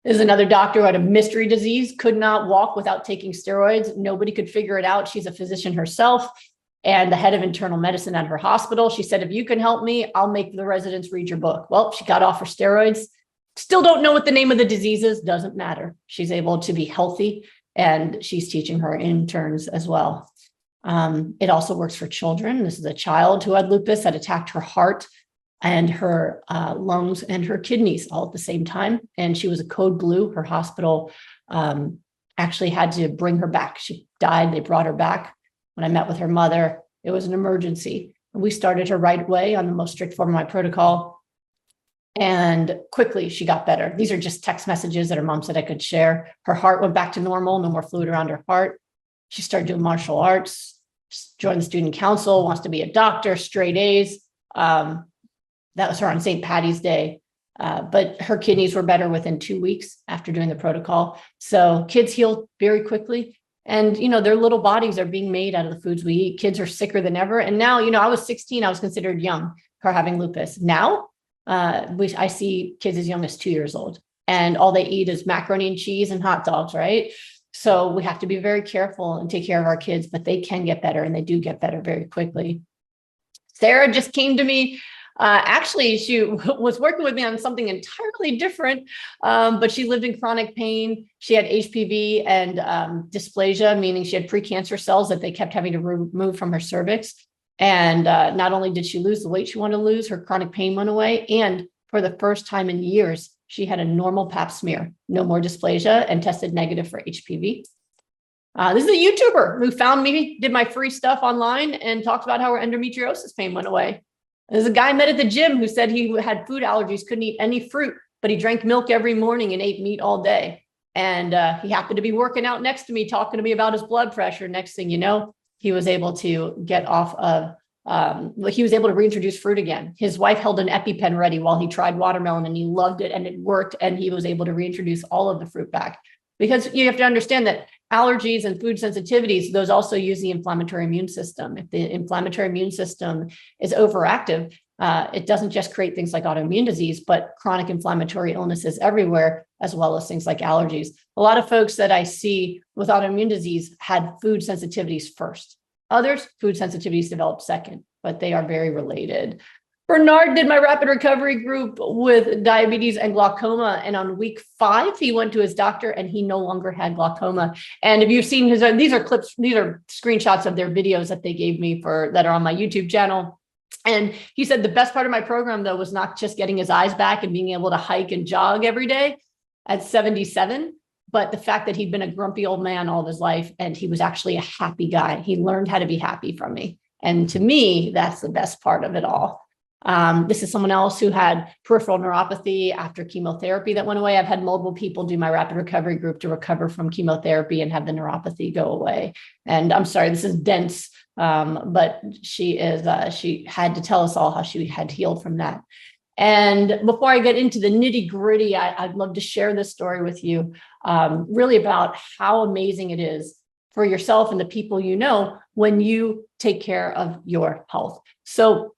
There's another doctor who had a mystery disease, could not walk without taking steroids. Nobody could figure it out. She's a physician herself and the head of internal medicine at her hospital. She said, if you can help me, I'll make the residents read your book. Well, she got off her steroids. Still don't know what the name of the disease is. Doesn't matter. She's able to be healthy and she's teaching her interns as well. It also works for children. This is a child who had lupus that attacked her heart and her lungs and her kidneys all at the same time. And she was a code blue. Her hospital actually had to bring her back. She died. They brought her back. When I met with her mother, it was an emergency. We started her right away on the most strict form of my protocol. And quickly she got better. These are just text messages that her mom said I could share. Her heart went back to normal, no more fluid around her heart. She started doing martial arts, joined the student council, wants to be a doctor, straight A's. That was her on St. Patty's Day. But her kidneys were better within 2 weeks after doing the protocol. So kids heal very quickly. And, their little bodies are being made out of the foods we eat. Kids are sicker than ever. And now, I was 16, I was considered young for having lupus. Now, I see kids as young as 2 years old, and all they eat is macaroni and cheese and hot dogs, right? So we have to be very careful and take care of our kids, but they can get better, and they do get better very quickly. Sarah just came to me. Actually, she was working with me on something entirely different, but she lived in chronic pain. She had HPV and dysplasia, meaning she had precancer cells that they kept having to remove from her cervix. And not only did she lose the weight she wanted to lose, her chronic pain went away. And for the first time in years, she had a normal pap smear, no more dysplasia, and tested negative for HPV. This is a YouTuber who found me, did my free stuff online, and talked about how her endometriosis pain went away. There's a guy I met at the gym who said he had food allergies, couldn't eat any fruit, but he drank milk every morning and ate meat all day. And he happened to be working out next to me, talking to me about his blood pressure. Next thing you know, he was able to get off of, he was able to reintroduce fruit again. His wife held an EpiPen ready while he tried watermelon, and he loved it and it worked. And he was able to reintroduce all of the fruit back. Because you have to understand that allergies and food sensitivities, those also use the inflammatory immune system. If the inflammatory immune system is overactive, it doesn't just create things like autoimmune disease, but chronic inflammatory illnesses everywhere, as well as things like allergies. A lot of folks that I see with autoimmune disease had food sensitivities first. Others, food sensitivities developed second, but they are very related. Bernard did my rapid recovery group with diabetes and glaucoma. And on week 5, he went to his doctor and he no longer had glaucoma. And if you've seen these are clips, these are screenshots of their videos that they gave me that are on my YouTube channel. And he said the best part of my program, though, was not just getting his eyes back and being able to hike and jog every day at 77, but the fact that he'd been a grumpy old man all of his life and he was actually a happy guy. He learned how to be happy from me. And to me, that's the best part of it all. This is someone else who had peripheral neuropathy after chemotherapy that went away. I've had multiple people do my rapid recovery group to recover from chemotherapy and have the neuropathy go away. And I'm sorry, this is dense, but she had to tell us all how she had healed from that. And before I get into the nitty gritty, I'd love to share this story with you, really about how amazing it is for yourself and the people you know when you take care of your health. So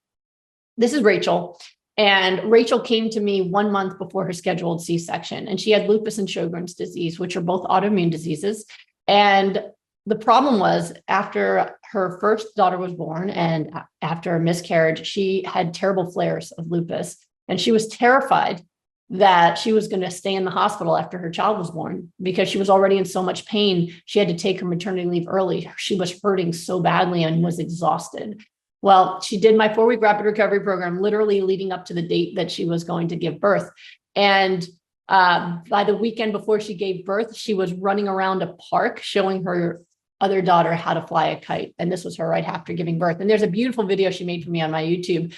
this is Rachel, and Rachel came to me 1 month before her scheduled C-section, and she had lupus and Sjogren's disease, which are both autoimmune diseases. And the problem was, after her first daughter was born and after a miscarriage, she had terrible flares of lupus, and she was terrified that she was going to stay in the hospital after her child was born because she was already in so much pain. She had to take her maternity leave early. She was hurting so badly and was exhausted. Well, she did my 4-week rapid recovery program, literally leading up to the date that she was going to give birth. And by the weekend before she gave birth, she was running around a park showing her other daughter how to fly a kite. And this was her right after giving birth. And there's a beautiful video she made for me on my YouTube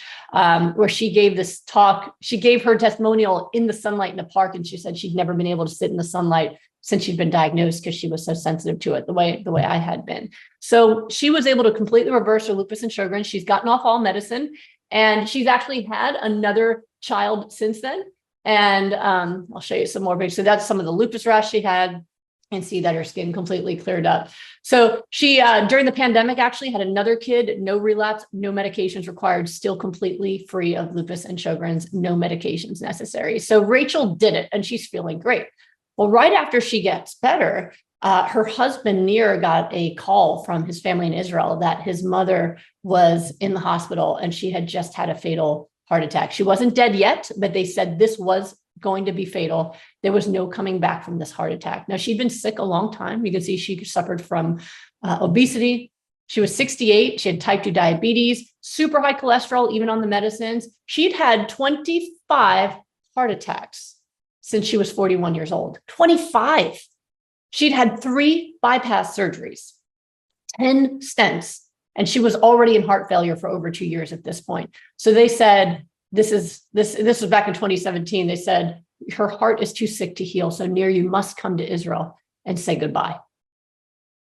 where she gave this talk. She gave her testimonial in the sunlight in the park. And she said she'd never been able to sit in the sunlight since she'd been diagnosed because she was so sensitive to it the way I had been. So she was able to completely reverse her lupus and Sjogren. She's gotten off all medicine, and she's actually had another child since then. And I'll show you some more pictures. So that's some of the lupus rash she had, and see that her skin completely cleared up. So she, during the pandemic, actually had another kid, no relapse, no medications required, still completely free of lupus and Sjogren's, no medications necessary. So Rachel did it, and she's feeling great. Well, right after she gets better, her husband, Nir, got a call from his family in Israel that his mother was in the hospital and she had just had a fatal heart attack. She wasn't dead yet, but they said this was going to be fatal. There was no coming back from this heart attack. Now, she'd been sick a long time. You can see she suffered from obesity. She was 68. She had type 2 diabetes, super high cholesterol, even on the medicines. She'd had 25 heart attacks since she was 41 years old. 25. She'd had 3 bypass surgeries, 10 stents, and she was already in heart failure for over 2 years at this point. So they said, this was back in 2017. They said, her heart is too sick to heal. So Nir, you must come to Israel and say goodbye.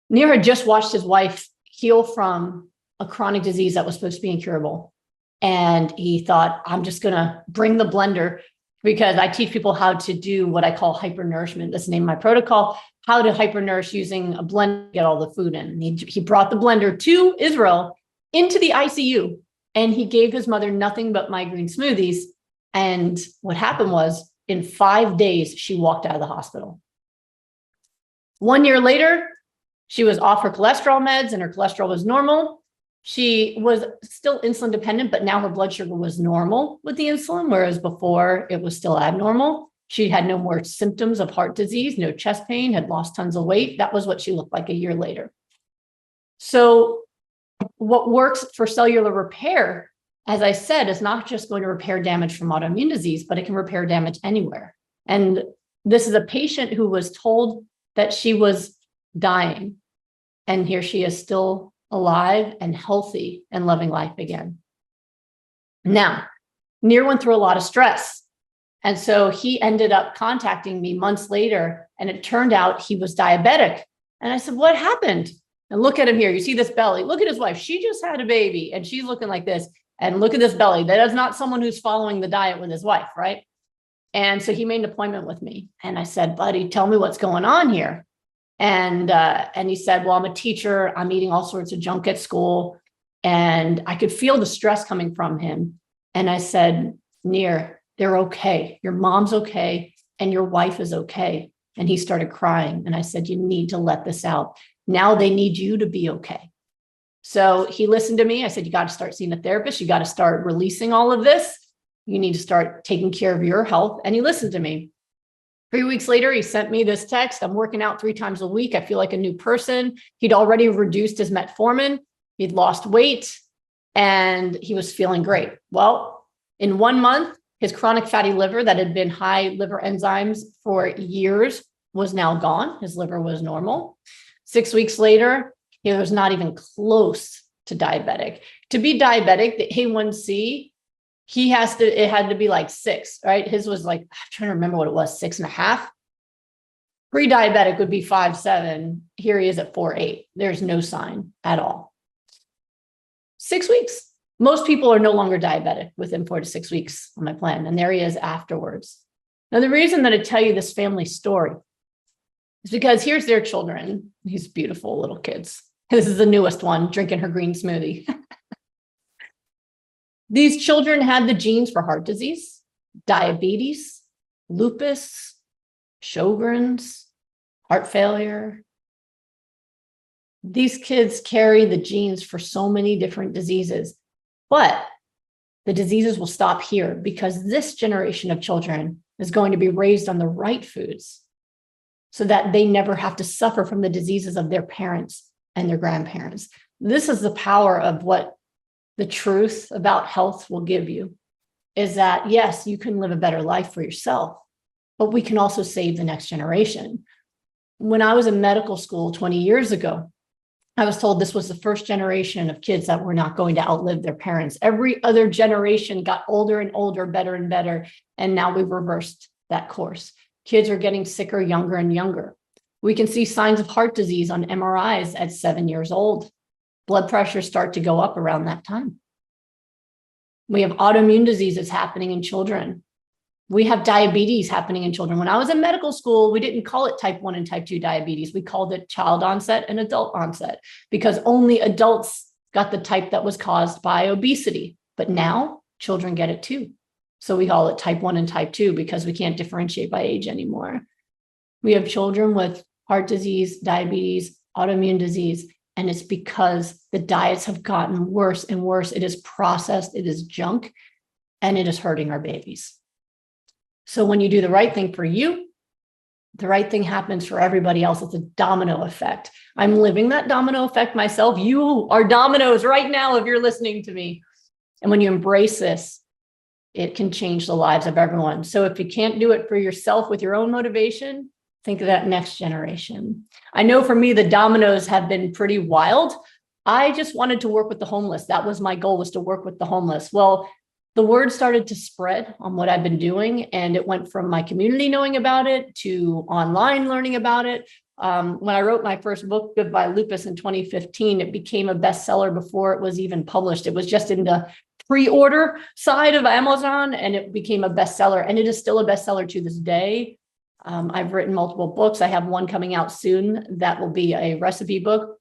Nir had just watched his wife heal from a chronic disease that was supposed to be incurable. And he thought, I'm just going to bring the blender, because I teach people how to do what I call hypernourishment. That's the name of my protocol, how to hypernourish using a blender to get all the food in. He brought the blender to Israel into the ICU, and he gave his mother nothing but migraine smoothies. And what happened was, in 5 days, she walked out of the hospital. 1 year later, she was off her cholesterol meds and her cholesterol was normal. She was still insulin dependent, but now her blood sugar was normal with the insulin, whereas before it was still abnormal. She had no more symptoms of heart disease, no chest pain, had lost tons of weight. That was what she looked like a year later. So what works for cellular repair, as I said, is not just going to repair damage from autoimmune disease, but it can repair damage anywhere. And this is a patient who was told that she was dying, and here she is still alive and healthy and loving life again. Now, Nir went through a lot of stress. And so he ended up contacting me months later, and it turned out he was diabetic. And I said, what happened? And look at him here. You see this belly. Look at his wife. She just had a baby and she's looking like this. And look at this belly. That is not someone who's following the diet with his wife, right? And so he made an appointment with me. And I said, buddy, tell me what's going on here. And he said, well, I'm a teacher. I'm eating all sorts of junk at school. And I could feel the stress coming from him. And I said, Nir, they're okay. Your mom's okay. And your wife is okay. And he started crying. And I said, you need to let this out. Now they need you to be okay. So he listened to me. I said, you got to start seeing a therapist. You got to start releasing all of this. You need to start taking care of your health. And he listened to me. 3 weeks later, he sent me this text. I'm working out 3 times a week. I feel like a new person. He'd already reduced his metformin. He'd lost weight and he was feeling great. Well, in 1 month, his chronic fatty liver that had been high liver enzymes for years was now gone. His liver was normal. 6 weeks later, he was not even close to diabetic. To be diabetic, the A1C, it had to be like 6, right? His was like, I'm trying to remember what it was, 6.5. Pre-diabetic would be 5.7. Here he is at 4.8. There's no sign at all. 6 weeks. Most people are no longer diabetic within 4 to 6 weeks on my plan. And there he is afterwards. Now, the reason that I tell you this family story is because here's their children. These beautiful little kids. This is the newest one, drinking her green smoothie. These children had the genes for heart disease, diabetes, lupus, Sjogren's, heart failure. These kids carry the genes for so many different diseases, but the diseases will stop here because this generation of children is going to be raised on the right foods so that they never have to suffer from the diseases of their parents and their grandparents. This is the power of what the truth about health will give you, is that, yes, you can live a better life for yourself, but we can also save the next generation. When I was in medical school 20 years ago, I was told this was the first generation of kids that were not going to outlive their parents. Every other generation got older and older, better and better. And now we've reversed that course. Kids are getting sicker, younger and younger. We can see signs of heart disease on MRIs at 7 years old. Blood pressures start to go up around that time. We have autoimmune diseases happening in children. We have diabetes happening in children. When I was in medical school, we didn't call it type 1 and type 2 diabetes. We called it child onset and adult onset because only adults got the type that was caused by obesity. But now children get it too. So we call it type 1 and type 2 because we can't differentiate by age anymore. We have children with heart disease, diabetes, autoimmune disease, and it's because the diets have gotten worse and worse. It is processed, it is junk, and it is hurting our babies. So when you do the right thing for you, the right thing happens for everybody else. It's a domino effect. I'm living that domino effect myself. You are dominoes right now if you're listening to me. And when you embrace this, it can change the lives of everyone. So if you can't do it for yourself with your own motivation, think of that next generation. I know for me, the dominoes have been pretty wild. I just wanted to work with the homeless. That was my goal, was to work with the homeless. Well, the word started to spread on what I've been doing, and it went from my community knowing about it to online learning about it. When I wrote my first book, Goodbye Lupus, in 2015, it became a bestseller before it was even published. It was just in the pre-order side of Amazon, and it became a bestseller, and it is still a bestseller to this day. I've written multiple books. I have one coming out soon that will be a recipe book.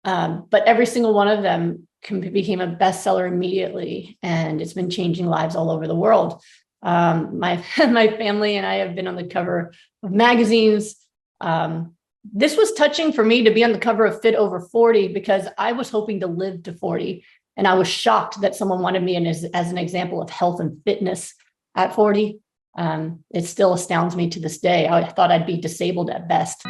But every single one of them became a bestseller immediately, and it's been changing lives all over the world. My family and I have been on the cover of magazines. This was touching for me to be on the cover of Fit Over 40 because I was hoping to live to 40, and I was shocked that someone wanted me as an example of health and fitness at 40. It still astounds me to this day. I thought I'd be disabled at best.